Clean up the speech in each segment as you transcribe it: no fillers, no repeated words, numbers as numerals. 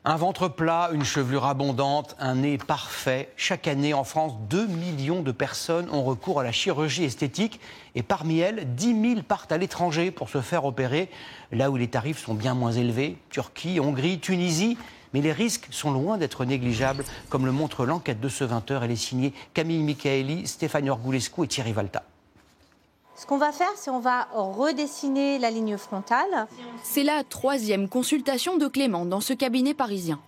Un ventre plat, une chevelure abondante, un nez parfait. Chaque année en France, 2 millions de personnes ont recours à la chirurgie esthétique. Et parmi elles, 10 000 partent à l'étranger pour se faire opérer. Là où les tarifs sont bien moins élevés, Turquie, Hongrie, Tunisie. Mais les risques sont loin d'être négligeables, comme le montre l'enquête de ce 20h. Elle est signée Camille Michaeli, Stéphane Orgoulescu et Thierry Valta. Ce qu'on va faire, c'est qu'on va redessiner la ligne frontale. C'est la 3e consultation de Clément dans ce cabinet parisien.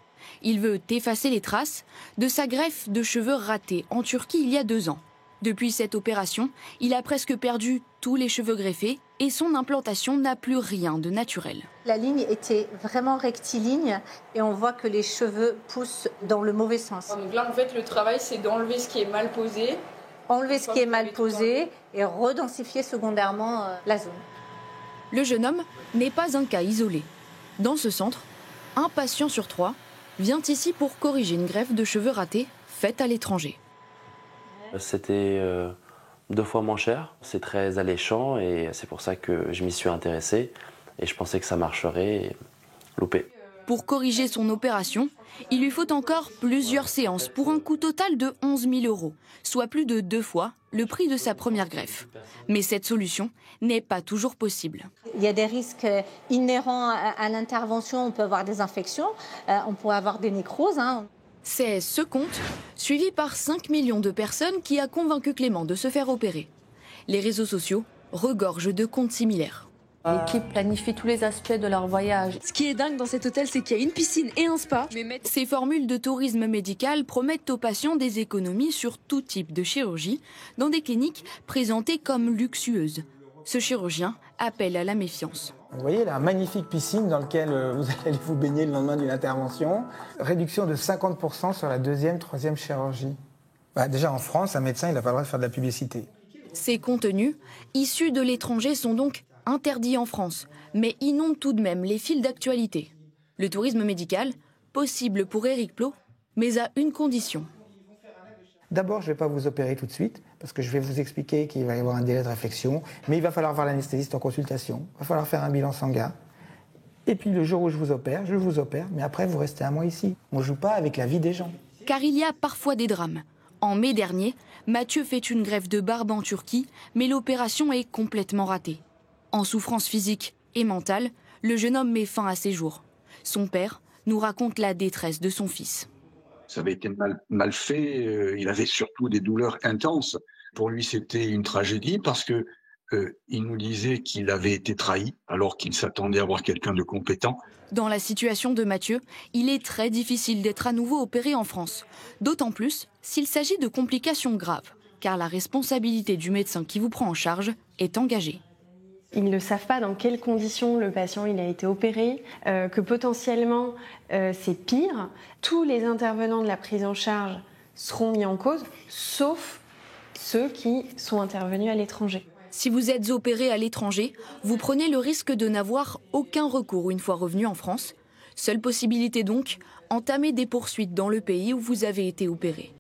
Il veut effacer les traces de sa greffe de cheveux ratée en Turquie il y a 2 ans. Depuis cette opération, il a presque perdu tous les cheveux greffés et son implantation n'a plus rien de naturel. La ligne était vraiment rectiligne et on voit que les cheveux poussent dans le mauvais sens. Donc là, en fait, le travail, c'est d'enlever ce qui est mal posé. Enlever ce qui est mal posé et redensifier secondairement la zone. Le jeune homme n'est pas un cas isolé. Dans ce centre, un patient sur 3 vient ici pour corriger une greffe de cheveux ratée faite à l'étranger. C'était 2 fois moins cher, c'est très alléchant et c'est pour ça que je m'y suis intéressé et je pensais que ça marcherait et loupé. Pour corriger son opération, il lui faut encore plusieurs séances pour un coût total de 11 000 €, soit plus de 2 fois le prix de sa première greffe. Mais cette solution n'est pas toujours possible. Il y a des risques inhérents à l'intervention, on peut avoir des infections, on pourrait avoir des nécroses. C'est ce compte, suivi par 5 millions de personnes, qui a convaincu Clément de se faire opérer. Les réseaux sociaux regorgent de comptes similaires. L'équipe planifie tous les aspects de leur voyage. Ce qui est dingue dans cet hôtel, c'est qu'il y a une piscine et un spa. Ces formules de tourisme médical promettent aux patients des économies sur tout type de chirurgie, dans des cliniques présentées comme luxueuses. Ce chirurgien appelle à la méfiance. Vous voyez la magnifique piscine dans laquelle vous allez vous baigner le lendemain d'une intervention. Réduction de 50% sur la 2e, 3e chirurgie. Déjà en France, un médecin, il n'a pas le droit de faire de la publicité. Ces contenus, issus de l'étranger, sont donc interdits en France, mais inondent tout de même les fils d'actualité. Le tourisme médical, possible pour Éric Plot, mais à une condition. D'abord, je ne vais pas vous opérer tout de suite, parce que je vais vous expliquer qu'il va y avoir un délai de réflexion, mais il va falloir voir l'anesthésiste en consultation, il va falloir faire un bilan sanguin. Et puis le jour où je vous opère, mais après vous restez 1 mois ici. On ne joue pas avec la vie des gens. Car il y a parfois des drames. En mai dernier, Mathieu fait une greffe de barbe en Turquie, mais l'opération est complètement ratée. En souffrance physique et mentale, le jeune homme met fin à ses jours. Son père nous raconte la détresse de son fils. Ça avait été mal fait, il avait surtout des douleurs intenses. Pour lui, c'était une tragédie parce que il nous disait qu'il avait été trahi alors qu'il s'attendait à voir quelqu'un de compétent. Dans la situation de Mathieu, il est très difficile d'être à nouveau opéré en France. D'autant plus s'il s'agit de complications graves, car la responsabilité du médecin qui vous prend en charge est engagée. Ils ne savent pas dans quelles conditions le patient il a été opéré, que potentiellement c'est pire. Tous les intervenants de la prise en charge seront mis en cause, sauf ceux qui sont intervenus à l'étranger. Si vous êtes opéré à l'étranger, vous prenez le risque de n'avoir aucun recours une fois revenu en France. Seule possibilité donc, entamer des poursuites dans le pays où vous avez été opéré.